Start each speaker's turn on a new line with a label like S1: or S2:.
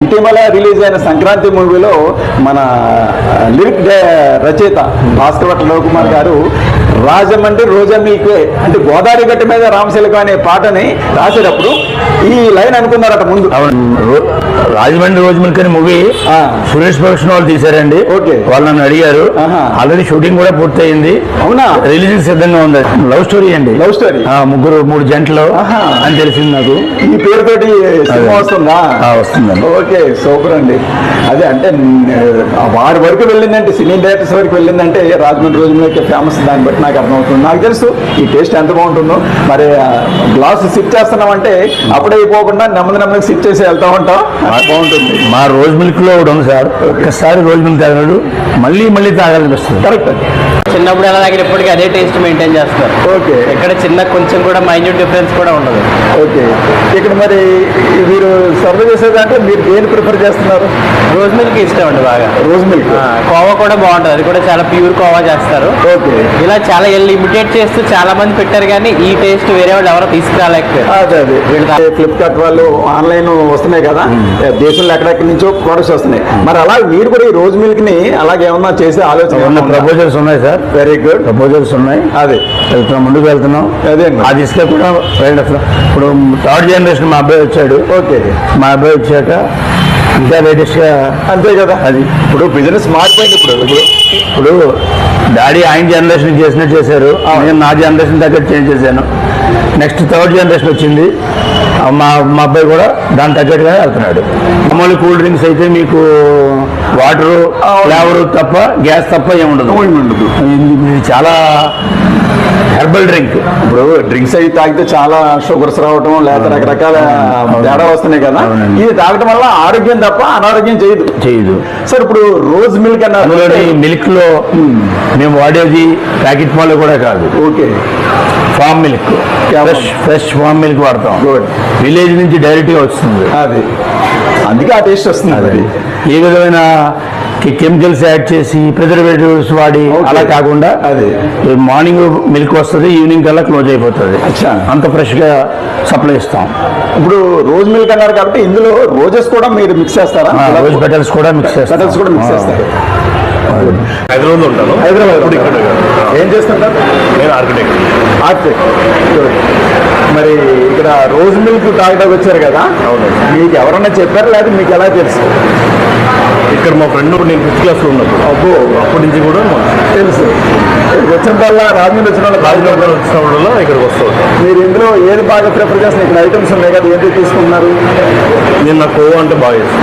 S1: ఇటీవల రిలీజ్ అయిన సంక్రాంతి మూవీలో మన లిరిక్ రచయిత భాస్కర్ భట్ రవికుమార్ గారు రాజమండ్రి రోజా మిల్క్ అంటే గోదావరి గట్టి మీద రామశిలకం అనే పాటని రాసేటప్పుడు ఈ లైన్ అనుకున్నారట ముందు.
S2: రాజమండ్రి రోజు మిల్క్ అనే మూవీ సురేష్ ప్రొడక్షన్ వాళ్ళు తీశారండి.
S1: ఓకే,
S2: వాళ్ళు నన్ను అడిగారు. ఆల్రెడీ షూటింగ్ కూడా పూర్తయింది.
S1: అవునా?
S2: రిలీజింగ్ సిద్ధంగా ఉంది. లవ్ స్టోరీ అండి.
S1: Love story.
S2: మూడు జంటలు అని తెలిసింది నాకు.
S1: ఈ పేరుతోటి సినిమా వస్తుందా?
S2: వస్తుందండి.
S1: ఓకే, సూపర్ అండి. అదే అంటే వారి వరకు వెళ్ళిందంటే, సినీ డైరెక్టర్స్ వరకు వెళ్ళిందంటే రాజమండ్రి రోజు మిల్క్ ఫేమస్. దాన్ని బట్టి నాకు అర్థమవుతుంది. నాకు తెలుసు ఈ టేస్ట్ ఎంత బాగుంటుందో. మరి గ్లాస్ సిప్ చేస్తున్నామంటే అప్పుడే అయిపోకుండా నెమ్మది సిప్ చేసి వెళ్తా ఉంటాం. బాగుంటుంది.
S2: మా రోజు మిల్క్ లో ఒకటి ఉంది సార్. ఒక్కసారి రోజు మిల్క్ తాగినాడు మళ్ళీ తాగాలనిపిస్తుంది.
S1: కరెక్ట్.
S3: చిన్నప్పుడు ఎలా దగ్గర ఇప్పటికీ అదే టేస్ట్ మెయింటైన్ చేస్తారు.
S1: ఓకే,
S3: ఇక్కడ చిన్న కొంచెం కూడా మైన్యూట్ డిఫరెన్స్ కూడా ఉండదు.
S1: ఓకే, ఇక్కడ మరి మీరు సర్వ్ చేసేదంటే మీరు దేని ప్రిఫర్ చేస్తున్నారు?
S3: రోజ్ మిల్క్ ఇష్టం అండి బాగా.
S1: Rose milk.
S3: కోవా కూడా బాగుంటుంది. అది కూడా చాలా ప్యూర్ కోవా చేస్తారు.
S1: ఓకే,
S3: ఇలా చాలా లిమిటెడ్ చేస్తూ చాలా మంది పెట్టారు, కానీ ఈ టేస్ట్ వేరే వాళ్ళు ఎవరో తీసుకురాలేకపోయారు.
S1: అదే ఫ్లిప్కార్ట్ వాళ్ళు ఆన్లైన్ వస్తున్నాయి కదా, దేశంలో ఎక్కడెక్కడి నుంచో ప్రొడక్ట్స్ వస్తున్నాయి. మరి అలా మీరు కూడా ఈ రోజ్ మిల్క్ ని అలాగే ఏమన్నా చేసే ఆలోచన?
S2: ప్రపోజల్స్ ఉన్నాయి సార్.
S1: Very good.
S2: ప్రపోజల్స్ ఉన్నాయి.
S1: అదే
S2: వెళ్తున్నాం, ముందుకు వెళ్తున్నాం.
S1: అదే
S2: అది ఇస్తే కూడా ఇప్పుడు థర్డ్ జనరేషన్ మా అబ్బాయి వచ్చాడు.
S1: ఓకే,
S2: మా అబ్బాయి వచ్చాక ఇంకా లేటెస్ట్ గా.
S1: అంతే కదా, అది ఇప్పుడు బిజినెస్ మారిపోయింది.
S2: ఇప్పుడు డాడీ ఆయన జనరేషన్ చేసినట్టు చేశారు, నేను నా జనరేషన్ దగ్గర చేంజ్ చేశాను. నెక్స్ట్ థర్డ్ జనరేషన్ వచ్చింది. మా అబ్బాయి కూడా దాని తగ్గట్టుగా వెళ్తున్నాడు. మామూలు కూల్ డ్రింక్స్ అయితే మీకు వాటరు, ఫ్లేవరు తప్ప, గ్యాస్ తప్ప ఏముండదు. ఇది చాలా హెర్బల్ డ్రింక్.
S1: ఇప్పుడు డ్రింక్స్ అవి తాగితే చాలా షుగర్స్ రావటం, లేదా రకరకాల తేడా వస్తున్నాయి కదా. ఇది తాగటం వల్ల ఆరోగ్యం తప్ప అనారోగ్యం చేయదు. సార్, ఇప్పుడు రోజ్ మిల్క్ అన్నారు.
S2: మిల్క్ లో మేము వాడేది ప్యాకెట్ పాలు కూడా కాదు.
S1: Okay,
S2: farm milk, fresh farm milk వాడతాం. గుడ్. విలేజ్ నుంచి డైరెక్ట్ గా వస్తుంది.
S1: అది అందుకే ఆ టేస్ట్ వస్తుంది. అది
S2: ఏ విధమైన కెమికల్స్ యాడ్ చేసి ప్రిజర్వేటివ్స్ వాడి అలా కాకుండా అది మార్నింగ్ మిల్క్ వస్తుంది, ఈవినింగ్ కల్లా క్లోజ్ అయిపోతుంది. అంత ఫ్రెష్ గా సప్లై ఇస్తాం.
S1: ఇప్పుడు రోజ్ మిల్క్ అన్నారు కాబట్టి ఇందులో రోజెస్ కూడా మీరు మిక్స్ చేస్తారా?
S2: రోజ్ పెటల్స్ కూడా మిక్స్ చేస్తారు.
S4: హైదరాబాద్ ఉంటాను.
S1: హైదరాబాద్. ఏం చేస్తుంటారు?
S4: నేను ఆర్కిటెక్ట్.
S1: మరి ఇక్కడ రోజ్ మిల్క్ తాగడానికి వచ్చారు కదా.
S4: అవును.
S1: మీకు ఎవరన్నా చెప్పారా లేదా మీకు ఎలా తెలుసు?
S4: ఇక్కడ మా ఫ్రెండ్ నేను 5th క్లాస్లో ఉన్నప్పుడు.
S1: అబ్బో,
S4: అప్పటి నుంచి కూడా
S1: తెలుసు. వచ్చినప్పుడల్లా రాజమండ్రి వచ్చిన
S4: వచ్చినప్పుడల్లా ఇక్కడికి వస్తూ ఉంటాను.
S1: మీరు ఇందులో ఏది బాగా ప్రిఫర్ చేస్తున్నారు? ఇక్కడ ఐటమ్స్ ఉన్నాయి కదా, ఏంటి తీసుకుంటున్నారు?
S4: నేను నాకు కోవా అంటే బాగా ఇష్టం.